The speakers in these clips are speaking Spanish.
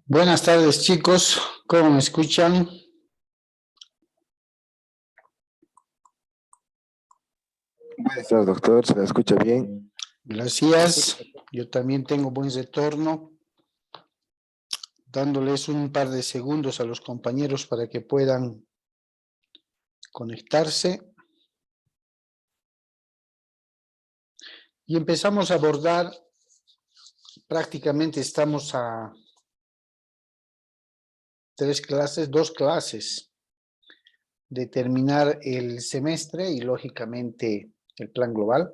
Buenas tardes, chicos. ¿Cómo me escuchan? Buenas tardes, doctor. ¿Se la escucha bien? Gracias. Yo también tengo buen retorno. Dándoles un par de segundos a los compañeros para que puedan conectarse. Y empezamos a abordar, prácticamente estamos a dos clases de terminar el semestre y lógicamente el plan global.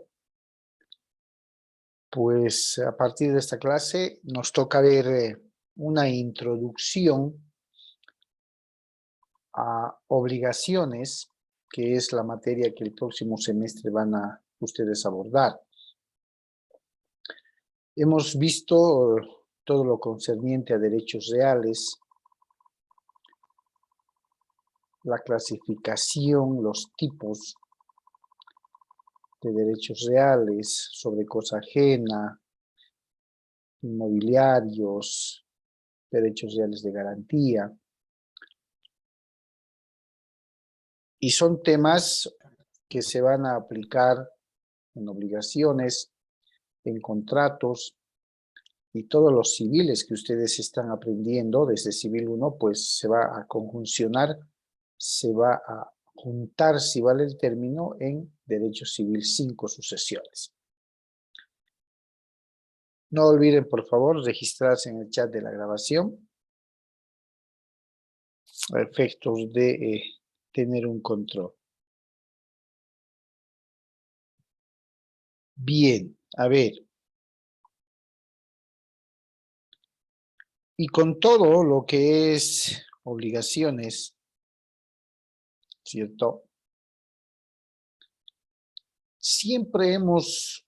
Pues a partir de esta clase nos toca ver una introducción a obligaciones, que es la materia que el próximo semestre van a ustedes abordar. Hemos visto todo lo concerniente a derechos reales, la clasificación, los tipos de derechos reales, sobre cosa ajena, inmobiliarios, derechos reales de garantía. Y son temas que se van a aplicar en obligaciones, en contratos, y todos los civiles que ustedes están aprendiendo desde Civil 1, pues se va a conjuncionar, se va a juntar, si vale el término, en Derecho Civil 5 sucesiones. No olviden, por favor, registrarse en el chat de la grabación a efectos de tener un control. Bien, a ver. Y con todo lo que es obligaciones, ¿cierto? Siempre hemos,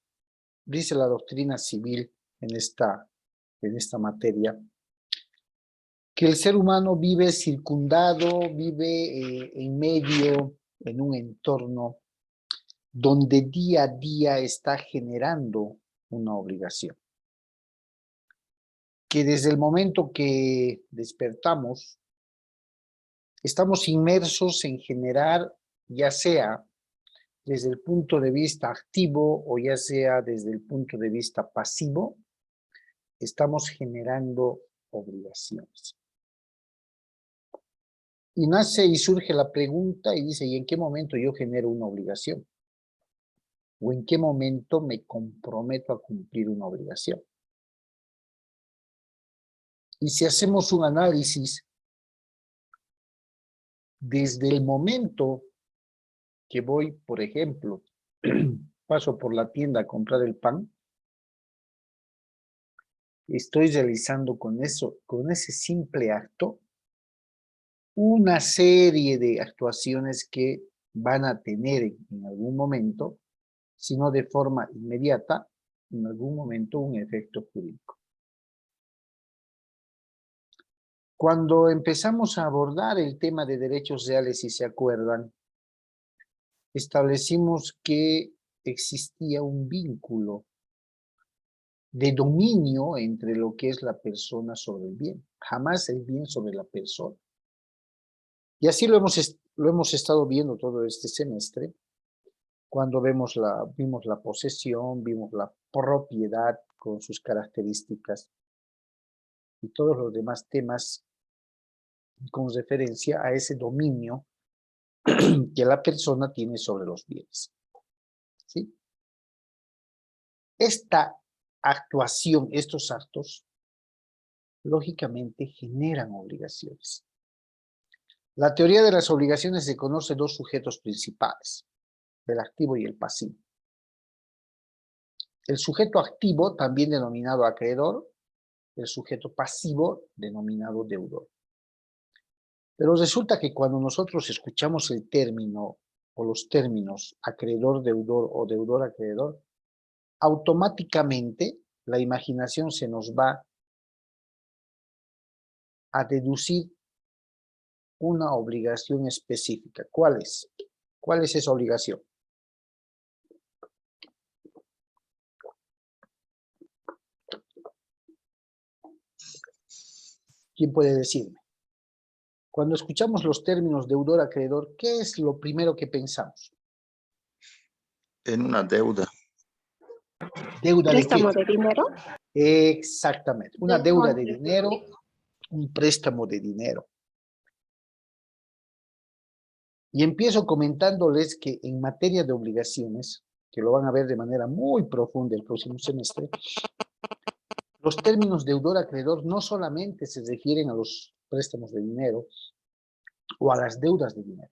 dice la doctrina civil en esta materia, que el ser humano vive circundado, vive en medio, en un entorno donde día a día está generando una obligación. Que desde el momento que despertamos, estamos inmersos en generar, ya sea desde el punto de vista activo o ya sea desde el punto de vista pasivo, estamos generando obligaciones. Y nace y surge la pregunta y dice, ¿y en qué momento yo genero una obligación? ¿O en qué momento me comprometo a cumplir una obligación? Y si hacemos un análisis, desde el momento que voy, por ejemplo, paso por la tienda a comprar el pan, estoy realizando con ese simple acto, una serie de actuaciones que van a tener en algún momento, si no de forma inmediata, en algún momento un efecto jurídico. Cuando empezamos a abordar el tema de derechos reales, si se acuerdan, establecimos que existía un vínculo de dominio entre lo que es la persona sobre el bien, jamás el bien sobre la persona. Y así lo hemos estado viendo todo este semestre, cuando vimos la posesión, vimos la propiedad con sus características y todos los demás temas con referencia a ese dominio que la persona tiene sobre los bienes. ¿Sí? Esta actuación, estos actos, lógicamente generan obligaciones. La teoría de las obligaciones se conoce dos sujetos principales, el activo y el pasivo. El sujeto activo, también denominado acreedor, el sujeto pasivo, denominado deudor. Pero resulta que cuando nosotros escuchamos el término o los términos acreedor-deudor o deudor-acreedor, automáticamente la imaginación se nos va a deducir una obligación específica. ¿Cuál es? ¿Cuál es esa obligación? ¿Quién puede decirme? Cuando escuchamos los términos deudor-acreedor, ¿qué es lo primero que pensamos? En una deuda. ¿Deuda de qué? ¿Préstamo de dinero? Exactamente. Una deuda de dinero, un préstamo de dinero. Y empiezo comentándoles que en materia de obligaciones, que lo van a ver de manera muy profunda el próximo semestre, los términos deudor-acreedor no solamente se refieren a los préstamos de dinero o a las deudas de dinero.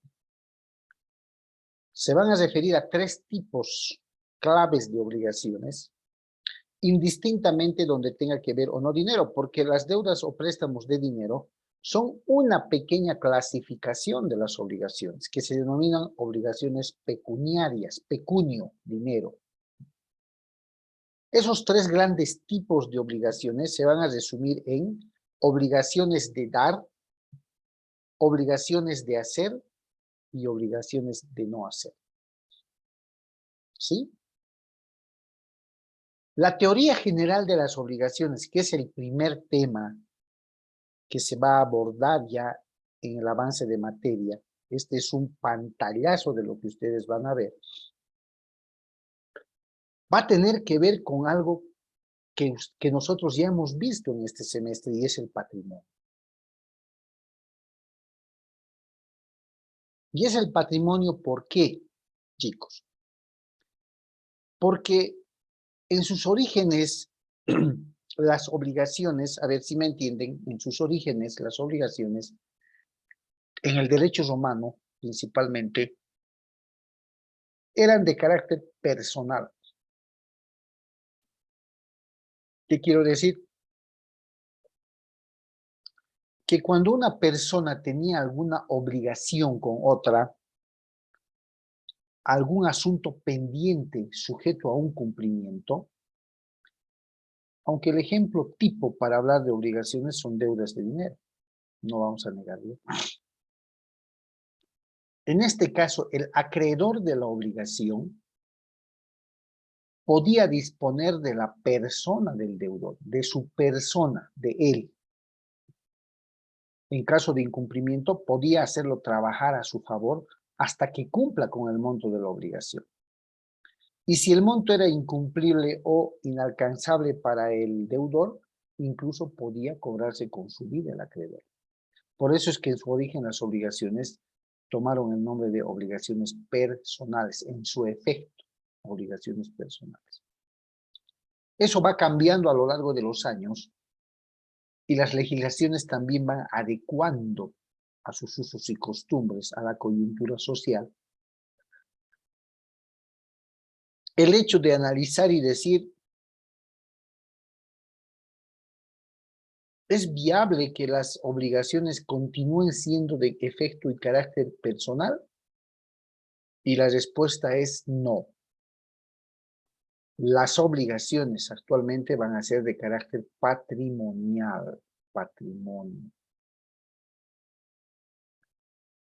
Se van a referir a tres tipos claves de obligaciones, indistintamente donde tenga que ver o no dinero, porque las deudas o préstamos de dinero son una pequeña clasificación de las obligaciones, que se denominan obligaciones pecuniarias, pecunio, dinero. Esos tres grandes tipos de obligaciones se van a resumir en obligaciones de dar, obligaciones de hacer y obligaciones de no hacer. ¿Sí? La teoría general de las obligaciones, que es el primer tema que se va a abordar ya en el avance de materia, este es un pantallazo de lo que ustedes van a ver, va a tener que ver con algo que nosotros ya hemos visto en este semestre y es el patrimonio. Y es el patrimonio, ¿por qué, chicos? Porque en sus orígenes, las obligaciones, a ver si me entienden, en sus orígenes, las obligaciones, en el derecho romano, principalmente, eran de carácter personal. ¿Qué quiero decir? Que cuando una persona tenía alguna obligación con otra, algún asunto pendiente sujeto a un cumplimiento, aunque el ejemplo tipo para hablar de obligaciones son deudas de dinero, no vamos a negarlo. En este caso, el acreedor de la obligación podía disponer de la persona del deudor, de su persona, de él. En caso de incumplimiento, podía hacerlo trabajar a su favor hasta que cumpla con el monto de la obligación. Y si el monto era incumplible o inalcanzable para el deudor, incluso podía cobrarse con su vida el acreedor. Por eso es que en su origen las obligaciones tomaron el nombre de obligaciones personales, en su efecto, obligaciones personales. Eso va cambiando a lo largo de los años y las legislaciones también van adecuando a sus usos y costumbres, a la coyuntura social. El hecho de analizar y decir, ¿es viable que las obligaciones continúen siendo de efecto y carácter personal? Y la respuesta es no. Las obligaciones actualmente van a ser de carácter patrimonial, patrimonio.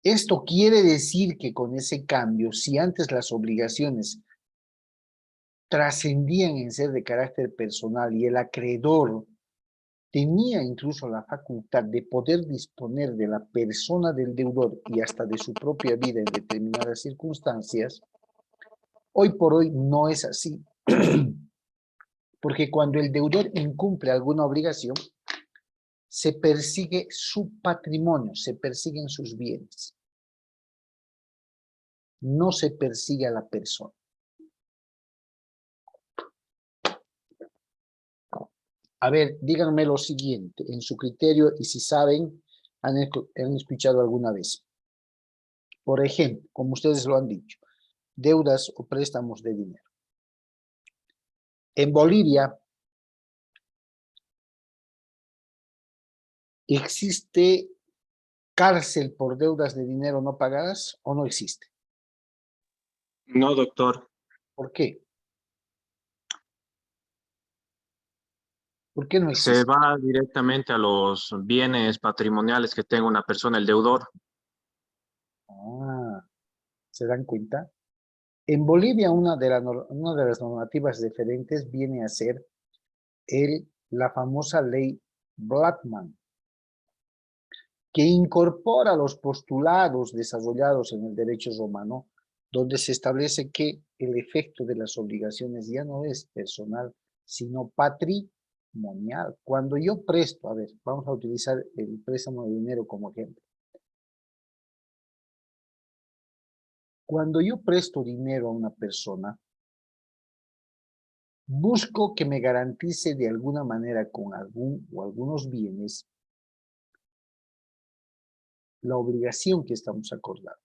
Esto quiere decir que con ese cambio, si antes las obligaciones trascendían en ser de carácter personal y el acreedor tenía incluso la facultad de poder disponer de la persona del deudor y hasta de su propia vida en determinadas circunstancias, hoy por hoy no es así. Porque cuando el deudor incumple alguna obligación, se persigue su patrimonio, se persiguen sus bienes. No se persigue a la persona. A ver, díganme lo siguiente, en su criterio, y si saben, han escuchado alguna vez. Por ejemplo, como ustedes lo han dicho, deudas o préstamos de dinero. En Bolivia, ¿existe cárcel por deudas de dinero no pagadas o no existe? No, doctor. ¿Por qué? ¿Por qué no existe? Se va directamente a los bienes patrimoniales que tenga una persona, el deudor. Ah, ¿se dan cuenta? En Bolivia una de las normativas diferentes viene a ser la famosa ley Blackman. que incorpora los postulados desarrollados en el derecho romano, donde se establece que el efecto de las obligaciones ya no es personal, sino patrimonial. Cuando yo presto, a ver, vamos a utilizar el préstamo de dinero como ejemplo. Cuando yo presto dinero a una persona, busco que me garantice de alguna manera con algún o algunos bienes la obligación que estamos acordando,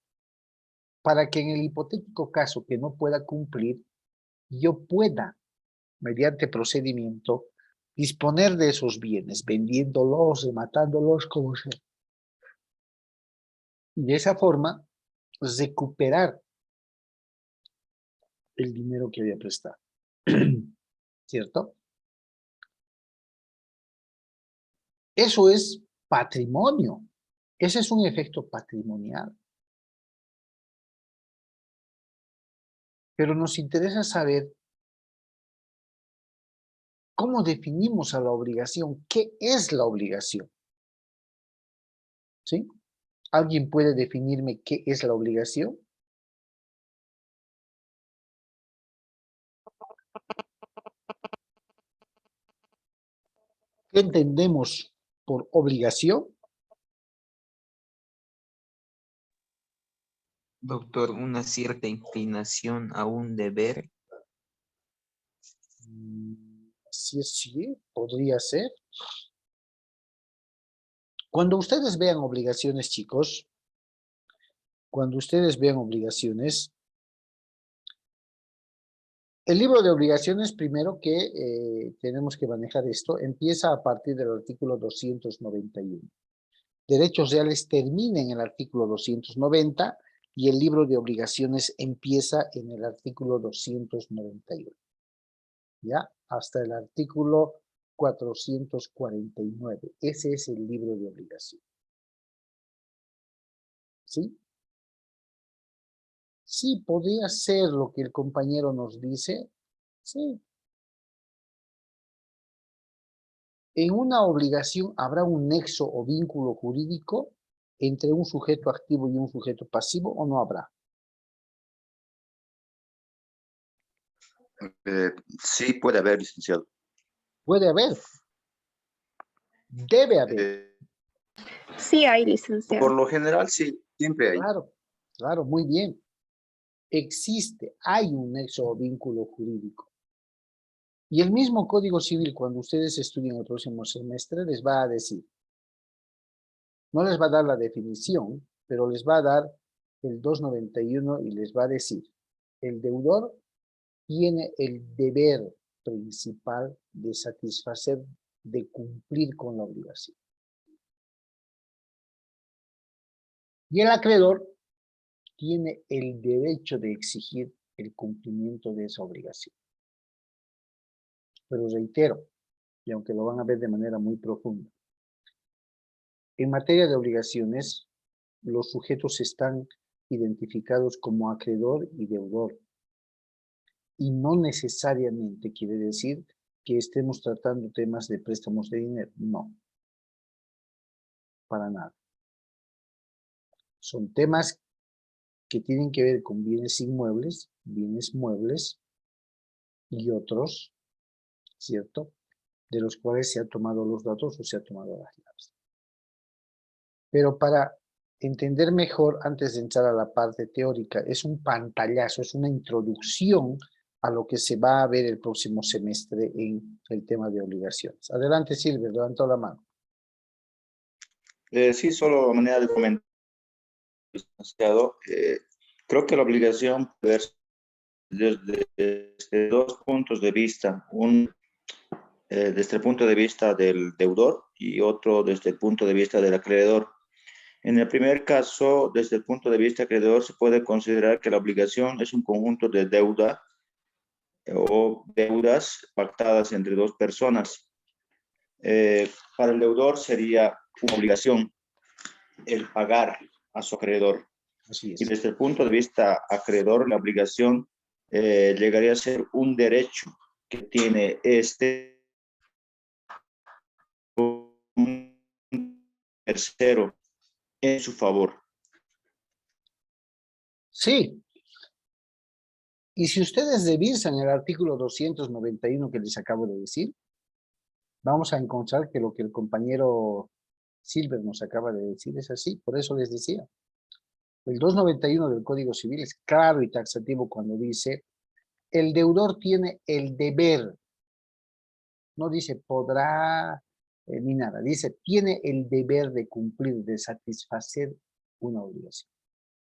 para que en el hipotético caso que no pueda cumplir, yo pueda, mediante procedimiento, disponer de esos bienes, vendiéndolos, rematándolos, como sea. Y de esa forma, recuperar el dinero que había prestado. ¿Cierto? Eso es patrimonio. Ese es un efecto patrimonial. Pero nos interesa saber cómo definimos a la obligación. ¿Qué es la obligación? ¿Sí? ¿Alguien puede definirme qué es la obligación? ¿Qué entendemos por obligación? Doctor, una cierta inclinación a un deber. Sí, podría ser. Cuando ustedes vean obligaciones, chicos, cuando ustedes vean obligaciones, el libro de obligaciones, primero que tenemos que manejar esto, empieza a partir del artículo 291. Derechos reales termina en el artículo 290 y el libro de obligaciones empieza en el artículo 291. ¿Ya? Hasta el artículo 449. Ese es el libro de obligación. ¿Sí? Sí, podría ser lo que el compañero nos dice. Sí. En una obligación habrá un nexo o vínculo jurídico entre un sujeto activo y un sujeto pasivo, ¿o no habrá? Sí puede haber, licenciado. Puede haber. Debe haber. Sí hay, Por licenciado. lo general, sí, siempre hay. Claro, claro, muy bien. Existe, hay un nexo o vínculo jurídico. Y el mismo Código Civil, cuando ustedes estudien el próximo semestre, les va a decir, no les va a dar la definición, pero les va a dar el 291 y les va a decir, el deudor tiene el deber principal de satisfacer, de cumplir con la obligación. Y el acreedor tiene el derecho de exigir el cumplimiento de esa obligación. Pero reitero, y aunque lo van a ver de manera muy profunda, en materia de obligaciones, los sujetos están identificados como acreedor y deudor. Y no necesariamente quiere decir que estemos tratando temas de préstamos de dinero. No. Para nada. Son temas que tienen que ver con bienes inmuebles, bienes muebles y otros, ¿cierto? De los cuales se han tomado los datos o se han tomado las llaves. Pero para entender mejor, antes de entrar a la parte teórica, es un pantallazo, es una introducción a lo que se va a ver el próximo semestre en el tema de obligaciones. Adelante, Silvia, levantó la mano. Sí, solo a manera de comentar, licenciado, creo que la obligación puede verse desde dos puntos de vista. Desde el punto de vista del deudor y otro desde el punto de vista del acreedor. En el primer caso, desde el punto de vista acreedor, se puede considerar que la obligación es un conjunto de deuda o deudas pactadas entre dos personas. Para el deudor sería una obligación el pagar a su acreedor. Así es. Y desde el punto de vista acreedor, la obligación llegaría a ser un derecho que tiene un tercero en su favor. Sí. Y si ustedes revisan el artículo 291 que les acabo de decir, vamos a encontrar que lo que el compañero Silver nos acaba de decir es así. Por eso les decía. El 291 del Código Civil es claro y taxativo cuando dice el deudor tiene el deber. No dice podrá ni nada. Dice tiene el deber de cumplir, de satisfacer una obligación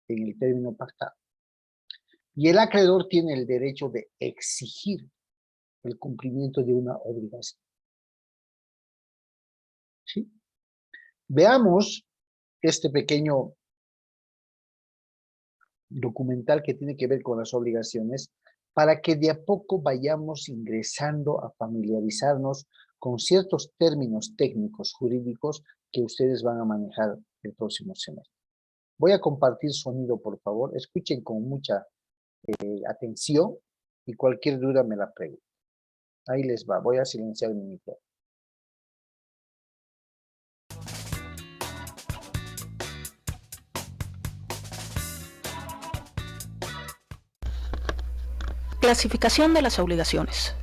en el término pactado. Y el acreedor tiene el derecho de exigir el cumplimiento de una obligación. ¿Sí? Veamos este pequeño documental que tiene que ver con las obligaciones para que de a poco vayamos ingresando a familiarizarnos con ciertos términos técnicos jurídicos que ustedes van a manejar el próximo semestre. Voy a compartir sonido, por favor. Escuchen con mucha atención y cualquier duda me la pregunten. Ahí les va. Voy a silenciar mi micrófono. Clasificación de las obligaciones.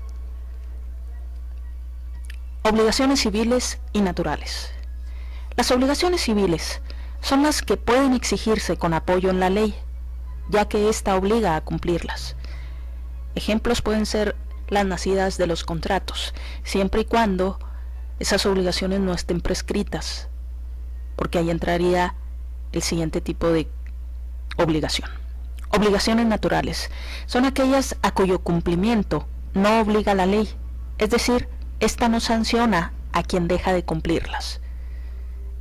Obligaciones civiles y naturales. Las obligaciones civiles son las que pueden exigirse con apoyo en la ley, ya que ésta obliga a cumplirlas. Ejemplos pueden ser las nacidas de los contratos, siempre y cuando esas obligaciones no estén prescritas, porque ahí entraría el siguiente tipo de obligación. Obligaciones naturales son aquellas a cuyo cumplimiento no obliga la ley, es decir, esta no sanciona a quien deja de cumplirlas.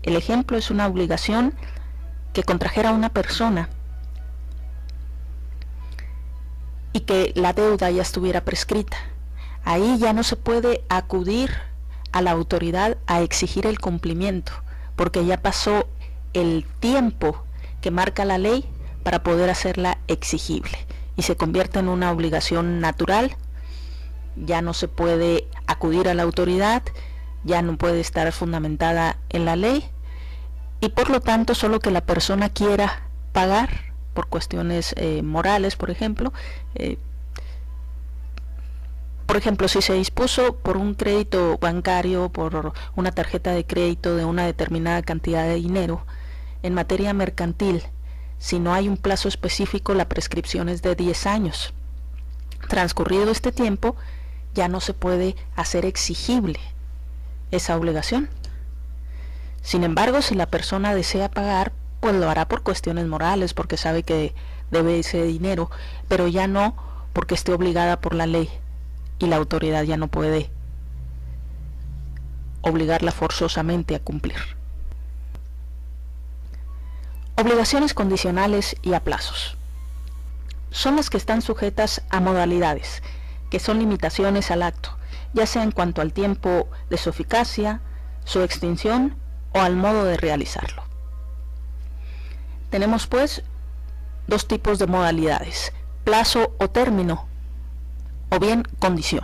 El ejemplo es una obligación que contrajera una persona y que la deuda ya estuviera prescrita. Ahí ya no se puede acudir a la autoridad a exigir el cumplimiento, porque ya pasó el tiempo que marca la ley para poder hacerla exigible y se convierte en una obligación natural. Ya no se puede acudir a la autoridad, ya no puede estar fundamentada en la ley y por lo tanto solo que la persona quiera pagar por cuestiones morales, por ejemplo, si se dispuso por un crédito bancario, por una tarjeta de crédito de una determinada cantidad de dinero, en materia mercantil, si no hay un plazo específico, la prescripción es de 10 años. Transcurrido este tiempo, ya no se puede hacer exigible esa obligación. Sin embargo, si la persona desea pagar, pues lo hará por cuestiones morales, porque sabe que debe ese dinero, pero ya no porque esté obligada por la ley y la autoridad ya no puede obligarla forzosamente a cumplir. Obligaciones condicionales y a plazos. Son las que están sujetas a modalidades, que son limitaciones al acto, ya sea en cuanto al tiempo de su eficacia, su extinción o al modo de realizarlo. Tenemos pues dos tipos de modalidades, plazo o término, o bien condición.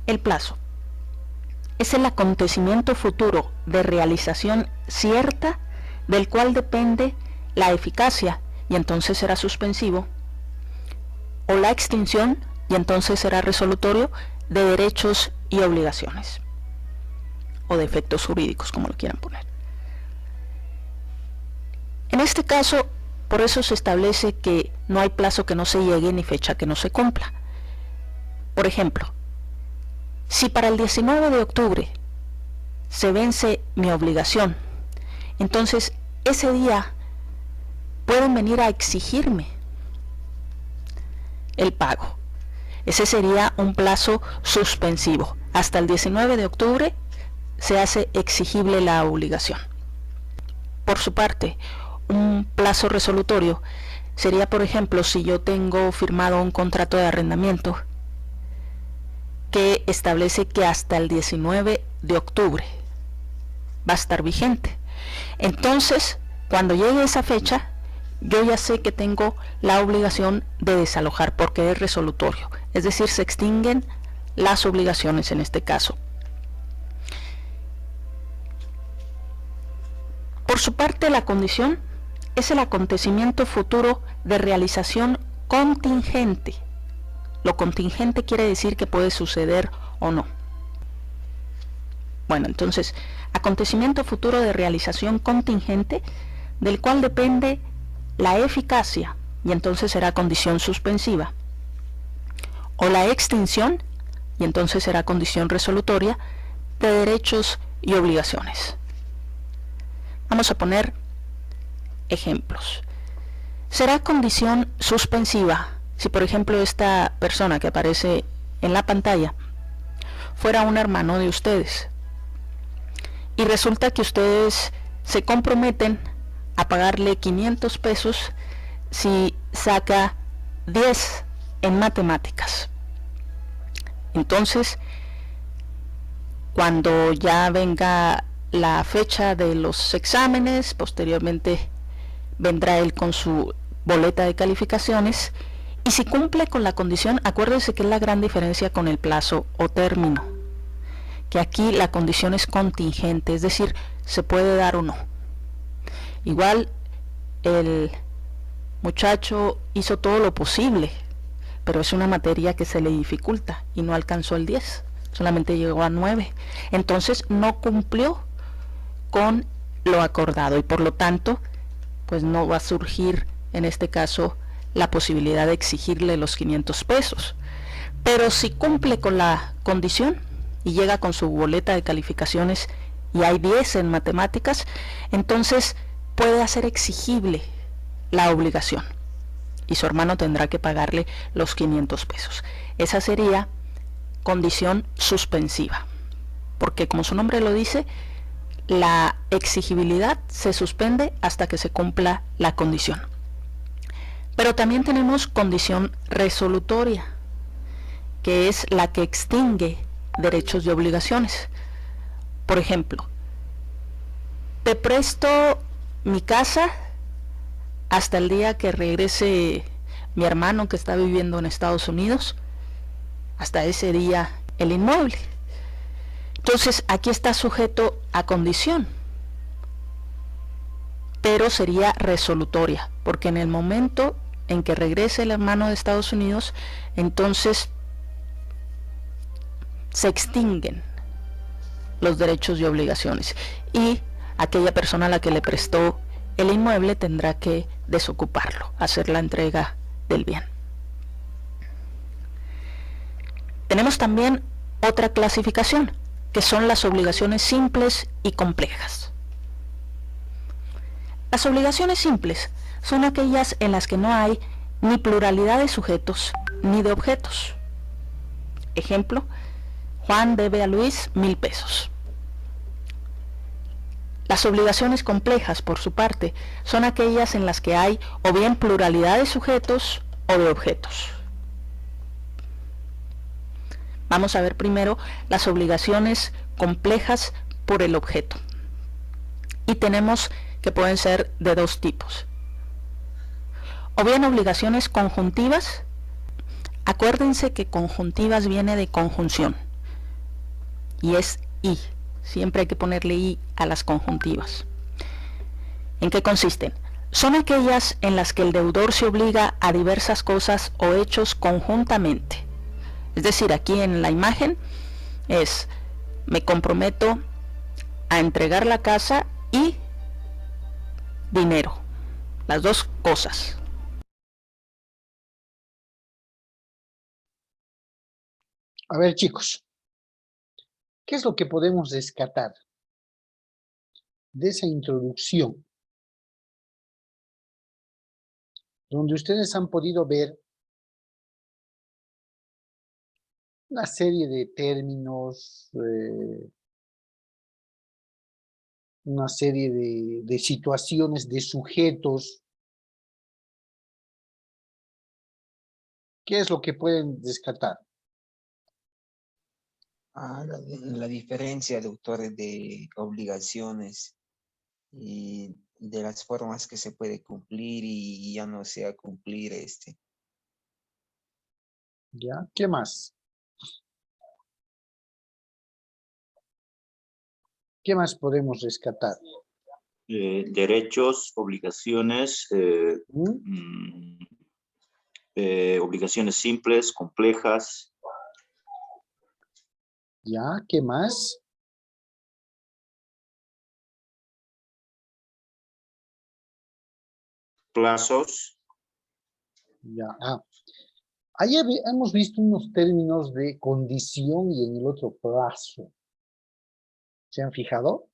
El plazo es el acontecimiento futuro de realización cierta del cual depende la eficacia y entonces será suspensivo, o la extinción y entonces será resolutorio de derechos y obligaciones, o de efectos jurídicos, como lo quieran poner. En este caso, por eso se establece que no hay plazo que no se llegue ni fecha que no se cumpla. Por ejemplo, si para el 19 de octubre se vence mi obligación, entonces ese día pueden venir a exigirme el pago. Ese sería un plazo suspensivo. Hasta el 19 de octubre se hace exigible la obligación. Por su parte, un plazo resolutorio sería, por ejemplo, si yo tengo firmado un contrato de arrendamiento que establece que hasta el 19 de octubre va a estar vigente. Entonces, cuando llegue esa fecha, yo ya sé que tengo la obligación de desalojar porque es resolutorio. Es decir, se extinguen las obligaciones en este caso. Por su parte, la condición es el acontecimiento futuro de realización contingente. Lo contingente quiere decir que puede suceder o no. Bueno, entonces, acontecimiento futuro de realización contingente, del cual depende la eficacia, y entonces será condición suspensiva, o la extinción, y entonces será condición resolutoria, de derechos y obligaciones. Vamos a poner ejemplos. Será condición suspensiva si, por ejemplo, esta persona que aparece en la pantalla fuera un hermano de ustedes y resulta que ustedes se comprometen a pagarle 500 pesos si saca 10 en matemáticas. Entonces, cuando ya venga la fecha de los exámenes, posteriormente vendrá él con su boleta de calificaciones, y si cumple con la condición, acuérdense que es la gran diferencia con el plazo o término, que aquí la condición es contingente, es decir, se puede dar o no. Igual el muchacho hizo todo lo posible, pero es una materia que se le dificulta y no alcanzó el 10, solamente llegó a 9. Entonces no cumplió con lo acordado y por lo tanto pues no va a surgir en este caso la posibilidad de exigirle los 500 pesos. Pero si cumple con la condición y llega con su boleta de calificaciones y hay 10 en matemáticas, entonces puede hacer exigible la obligación y su hermano tendrá que pagarle los 500 pesos. Esa sería condición suspensiva, porque como su nombre lo dice, la exigibilidad se suspende hasta que se cumpla la condición. Pero también tenemos condición resolutoria, que es la que extingue derechos y obligaciones. Por ejemplo, te presto mi casa hasta el día que regrese mi hermano que está viviendo en Estados Unidos, hasta ese día el inmueble. Entonces aquí está sujeto a condición, pero sería resolutoria, porque en el momento en que regrese el hermano de Estados Unidos, entonces se extinguen los derechos y obligaciones y aquella persona a la que le prestó el inmueble tendrá que desocuparlo, hacer la entrega del bien. Tenemos también otra clasificación, que son las obligaciones simples y complejas. Las obligaciones simples son aquellas en las que no hay ni pluralidad de sujetos ni de objetos. Ejemplo, Juan debe a Luis 1000 pesos. Las obligaciones complejas, por su parte, son aquellas en las que hay o bien pluralidad de sujetos o de objetos. Vamos a ver primero las obligaciones complejas por el objeto. Y tenemos que pueden ser de dos tipos. O bien obligaciones conjuntivas. Acuérdense que conjuntivas viene de conjunción. Y es y. Siempre hay que ponerle i a las conjuntivas. ¿En qué consisten? Son aquellas en las que el deudor se obliga a diversas cosas o hechos conjuntamente. Es decir, aquí en la imagen es, me comprometo a entregar la casa y dinero. Las dos cosas. A ver, chicos, ¿qué es lo que podemos rescatar de esa introducción? Donde ustedes han podido ver una serie de términos, una serie de situaciones, de sujetos. ¿Qué es lo que pueden rescatar? La diferencia, doctor, de obligaciones y de las formas que se puede cumplir y ya no sea cumplir ¿Ya? ¿Qué más? ¿Qué más podemos rescatar? Derechos, obligaciones, ¿Mm? obligaciones simples, complejas, ¿Ya? ¿Qué más? plazos, Ya. Ahí hemos visto unos términos de condición y en el otro plazo. ¿Se han fijado?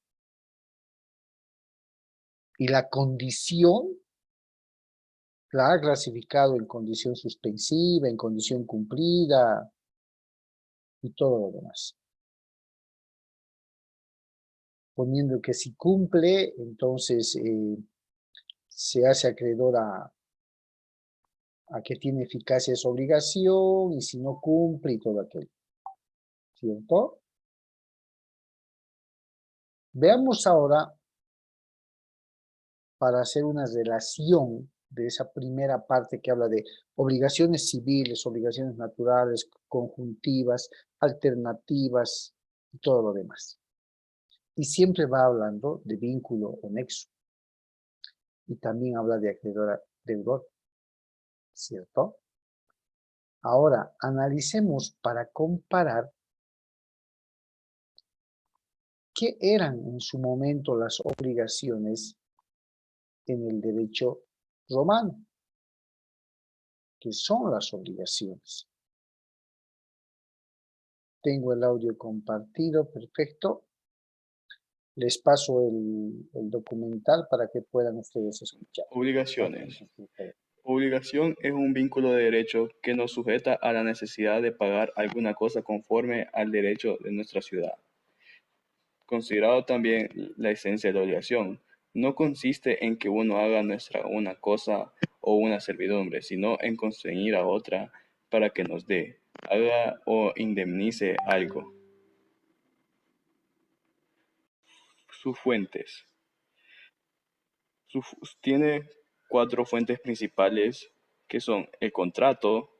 Y la condición la ha clasificado en condición suspensiva, en condición cumplida y todo lo demás. Poniendo que si cumple, entonces se hace acreedor a que tiene eficacia su obligación, y si no cumple y todo aquello. ¿Cierto? Veamos ahora, para hacer una relación de esa primera parte que habla de obligaciones civiles, obligaciones naturales, conjuntivas, alternativas y todo lo demás. Y siempre va hablando de vínculo o nexo. Y también habla de acreedor deudor. ¿Cierto? Ahora, analicemos para comparar qué eran en su momento las obligaciones en el derecho romano. ¿Qué son las obligaciones? Tengo el audio compartido, perfecto. Les paso el documental para que puedan ustedes escuchar. Obligaciones. Obligación es un vínculo de derecho que nos sujeta a la necesidad de pagar alguna cosa conforme al derecho de nuestra ciudad. Considerado también la esencia de la obligación, no consiste en que uno haga una cosa o una servidumbre, sino en constreñir a otra para que nos dé, haga o indemnice algo. Sus fuentes. Tiene 4 fuentes principales, que son el contrato,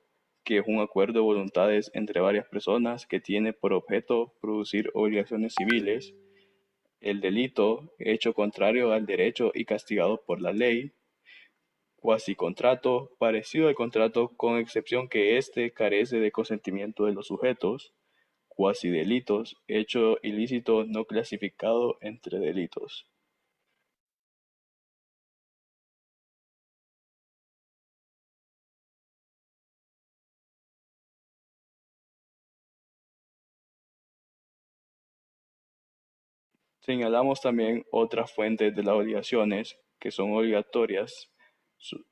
que es un acuerdo de voluntades entre varias personas que tiene por objeto producir obligaciones civiles; el delito, hecho contrario al derecho y castigado por la ley; cuasicontrato, parecido al contrato con excepción que éste carece de consentimiento de los sujetos; cuasidelitos, hecho ilícito no clasificado entre delitos. Señalamos también otras fuentes de las obligaciones que son obligatorias,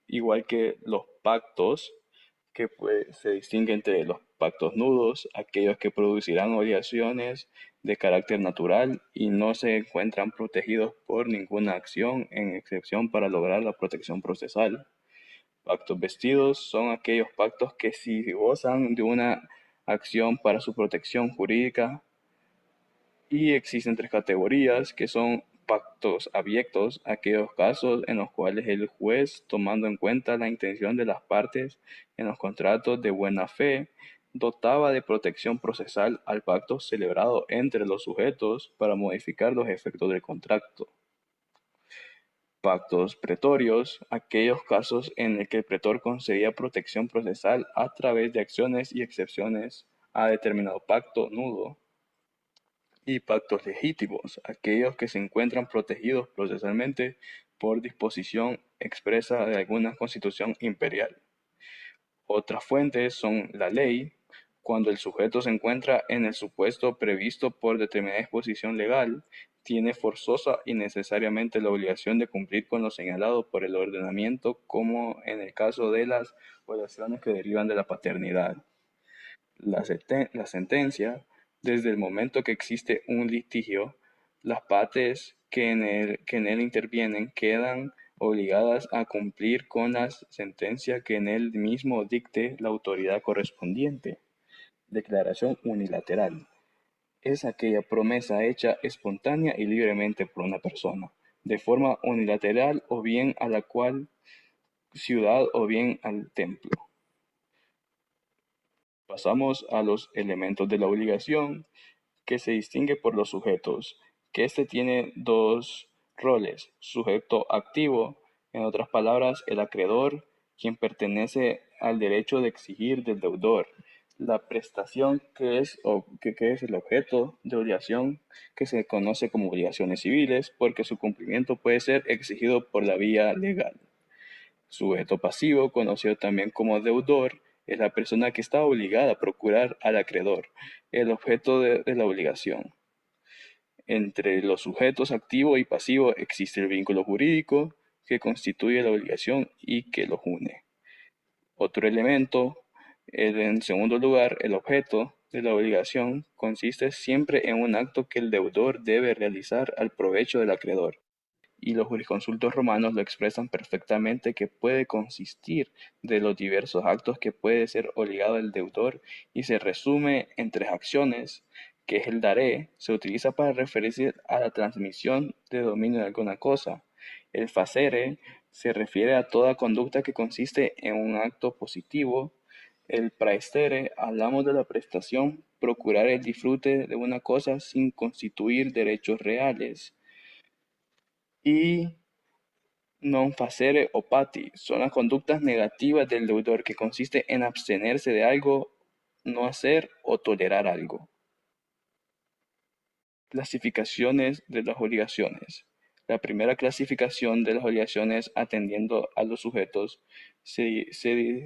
igual que los pactos, que se distinguen entre los pactos nudos, aquellos que producirán obligaciones de carácter natural y no se encuentran protegidos por ninguna acción, en excepción para lograr la protección procesal. Pactos vestidos son aquellos pactos que sí gozan de una acción para su protección jurídica. Y existen 3 categorías, que son pactos abiertos, aquellos casos en los cuales el juez, tomando en cuenta la intención de las partes en los contratos de buena fe, dotaba de protección procesal al pacto celebrado entre los sujetos para modificar los efectos del contrato. Pactos pretorios, aquellos casos en el que el pretor concedía protección procesal a través de acciones y excepciones a determinado pacto nudo. Y pactos legítimos, aquellos que se encuentran protegidos procesalmente por disposición expresa de alguna constitución imperial. Otras fuentes son la ley, cuando el sujeto se encuentra en el supuesto previsto por determinada disposición legal, tiene forzosa y necesariamente la obligación de cumplir con lo señalado por el ordenamiento, como en el caso de las obligaciones que derivan de la paternidad. La sentencia, desde el momento que existe un litigio, las partes que en él intervienen quedan obligadas a cumplir con la sentencia que en él mismo dicte la autoridad correspondiente. Declaración unilateral. Es aquella promesa hecha espontánea y libremente por una persona, de forma unilateral, o bien a la cual ciudad o bien al templo. Pasamos a los elementos de la obligación, que se distingue por los sujetos, que tiene 2 Roles: sujeto activo, en otras palabras, el acreedor, quien pertenece al derecho de exigir del deudor. La prestación, que es el objeto de obligación, que se conoce como obligaciones civiles, porque su cumplimiento puede ser exigido por la vía legal. Sujeto pasivo, conocido también como deudor, es la persona que está obligada a procurar al acreedor, el objeto de la obligación. Entre los sujetos activo y pasivo existe el vínculo jurídico que constituye la obligación y que los une. Otro elemento, en segundo lugar, el objeto de la obligación consiste siempre en un acto que el deudor debe realizar al provecho del acreedor. Y los jurisconsultos romanos lo expresan perfectamente, que puede consistir de los diversos actos que puede ser obligado el deudor, y se resume en 3 acciones, que es el daré, se utiliza para referirse a la transmisión de dominio de alguna cosa. El facere se refiere a toda conducta que consiste en un acto positivo. El praestere, hablamos de la prestación, procurar el disfrute de una cosa sin constituir derechos reales. Y non facere o pati son las conductas negativas del deudor, que consiste en abstenerse de algo, no hacer o tolerar algo. Clasificaciones de las obligaciones. La primera clasificación de las obligaciones, atendiendo a los sujetos, se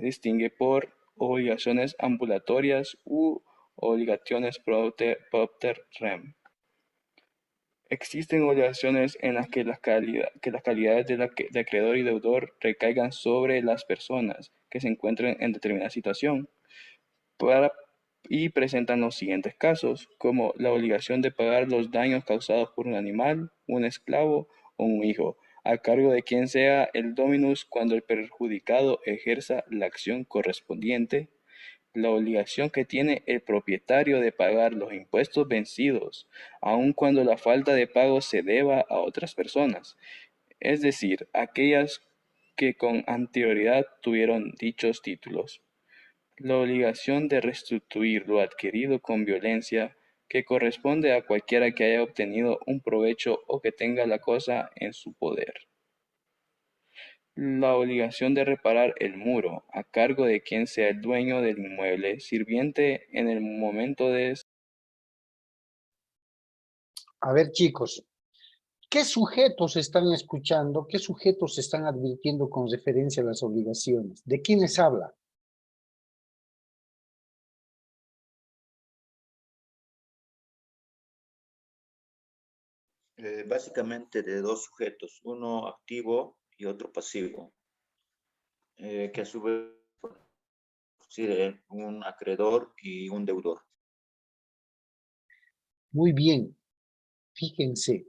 distingue por obligaciones ambulatorias u obligaciones propter rem. Existen obligaciones en las que las calidades de acreedor y deudor recaigan sobre las personas que se encuentran en determinada situación, y presentan los siguientes casos, como la obligación de pagar los daños causados por un animal, un esclavo o un hijo, a cargo de quien sea el dominus cuando el perjudicado ejerza la acción correspondiente. La obligación que tiene el propietario de pagar los impuestos vencidos, aun cuando la falta de pago se deba a otras personas, es decir, aquellas que con anterioridad tuvieron dichos títulos. La obligación de restituir lo adquirido con violencia, que corresponde a cualquiera que haya obtenido un provecho o que tenga la cosa en su poder. La obligación de reparar el muro, a cargo de quien sea el dueño del inmueble sirviente en el momento de... A ver, chicos, ¿qué sujetos están escuchando? ¿Qué sujetos están advirtiendo con referencia a las obligaciones? ¿De quiénes habla? Básicamente de 2 sujetos, uno activo y otro pasivo, que a su vez es un acreedor y un deudor. Muy bien, fíjense,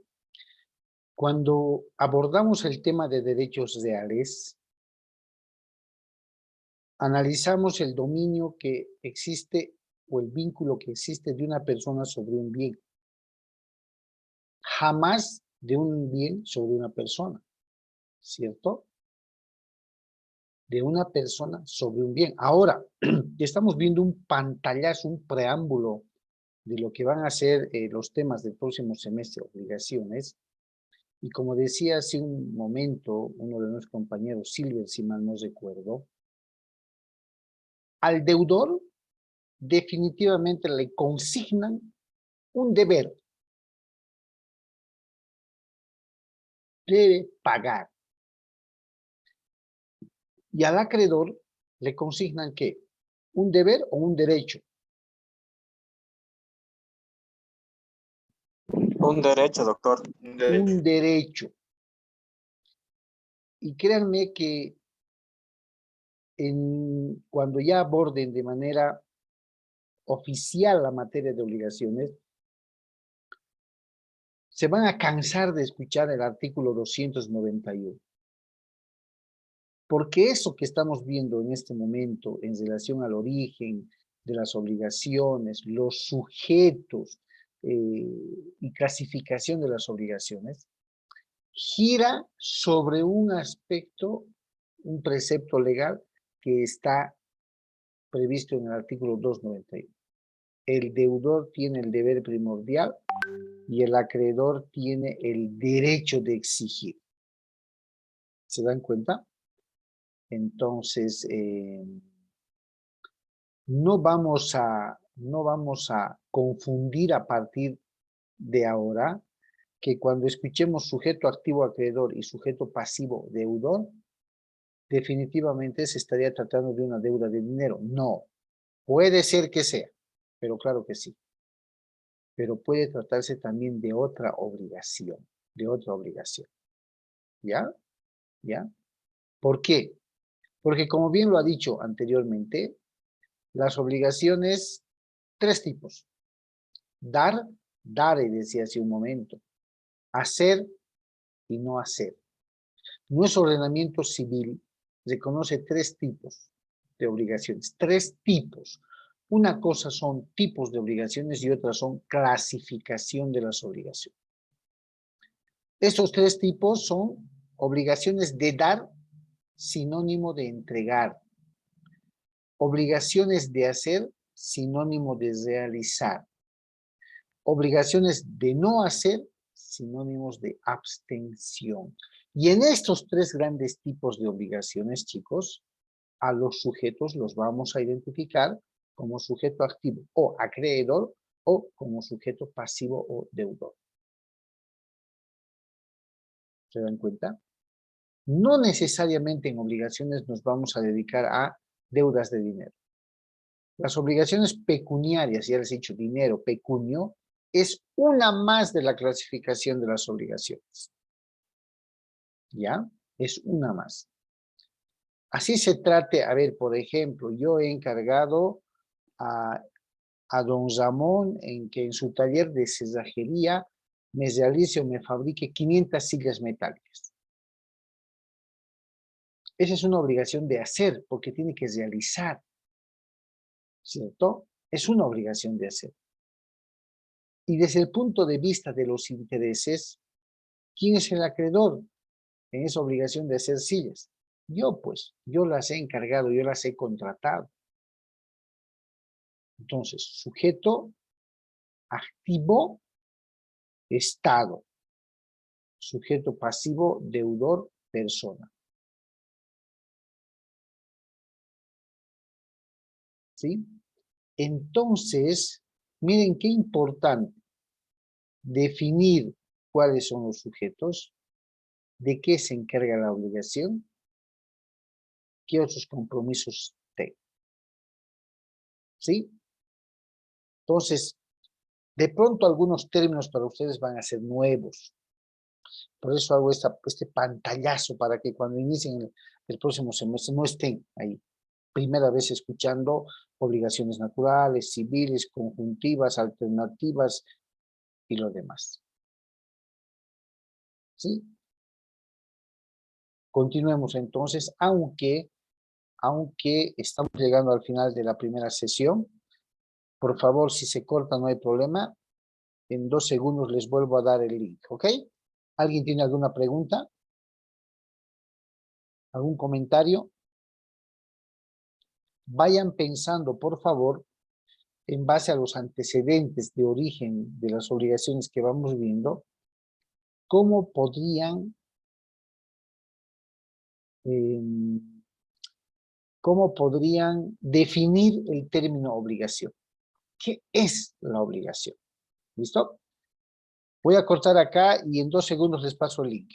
cuando abordamos el tema de derechos reales, analizamos el dominio que existe o el vínculo que existe de una persona sobre un bien. Jamás de un bien sobre una persona, ¿cierto? De una persona sobre un bien. Ahora, estamos viendo un pantallazo, un preámbulo de lo que van a ser los temas del próximo semestre, obligaciones. Y como decía hace un momento uno de nuestros compañeros, Silver, si mal no recuerdo, al deudor definitivamente le consignan un deber. Debe pagar. Y al acreedor le consignan ¿qué? ¿Un deber o un derecho? Un derecho, doctor. Un derecho. Y créanme que cuando ya aborden de manera oficial la materia de obligaciones, se van a cansar de escuchar el artículo 291. Porque eso que estamos viendo en este momento en relación al origen de las obligaciones, los sujetos y clasificación de las obligaciones, gira sobre un aspecto, un precepto legal que está previsto en el artículo 291. el deudor tiene el deber primordial y el acreedor tiene el derecho de exigir. ¿Se dan cuenta? Entonces, no vamos a confundir a partir de ahora que cuando escuchemos sujeto activo acreedor y sujeto pasivo deudor, definitivamente se estaría tratando de una deuda de dinero. No, puede ser que sea, pero claro que sí. Pero puede tratarse también de otra obligación, ¿Ya? ¿Ya? ¿Por qué? Porque como bien lo ha dicho anteriormente, las obligaciones, 3 tipos. Dar, decía hace un momento. Hacer y no hacer. Nuestro ordenamiento civil reconoce 3 tipos de obligaciones. 3 tipos. Una cosa son tipos de obligaciones y otra son clasificación de las obligaciones. Estos 3 tipos son obligaciones de dar, sinónimo de entregar. Obligaciones de hacer, sinónimo de realizar. Obligaciones de no hacer, sinónimos de abstención. Y en estos 3 grandes tipos de obligaciones, chicos, a los sujetos los vamos a identificar como sujeto activo o acreedor o como sujeto pasivo o deudor. ¿Se dan cuenta? No necesariamente en obligaciones nos vamos a dedicar a deudas de dinero. Las obligaciones pecuniarias, ya les he dicho, dinero, pecunio, es una más de la clasificación de las obligaciones. ¿Ya? Es una más. Así se trate, a ver, por ejemplo, yo he encargado a don Ramón en que en su taller de cerrajería me realice o me fabrique 500 sillas metálicas. Esa es una obligación de hacer, porque tiene que realizar, ¿cierto? Es una obligación de hacer. Y desde el punto de vista de los intereses, ¿quién es el acreedor en esa obligación de hacer sillas? Yo, pues, yo las he encargado, yo las he contratado. Entonces, sujeto activo, Estado. Sujeto pasivo, deudor, persona. ¿Sí? Entonces, miren qué importante definir cuáles son los sujetos, de qué se encarga la obligación, qué otros compromisos tengo. ¿Sí? Entonces, de pronto algunos términos para ustedes van a ser nuevos. Por eso hago este pantallazo para que cuando inicien el próximo semestre no estén ahí. Primera vez escuchando obligaciones naturales, civiles, conjuntivas, alternativas y lo demás. ¿Sí? Continuemos entonces, aunque estamos llegando al final de la primera sesión. Por favor, si se corta no hay problema. En 2 segundos les vuelvo a dar el link, ¿ok? ¿Alguien tiene alguna pregunta? ¿Algún comentario? Vayan pensando, por favor, en base a los antecedentes de origen de las obligaciones que vamos viendo, cómo podrían definir el término obligación. ¿Qué es la obligación? ¿Listo? Voy a cortar acá y en 2 segundos les paso el link.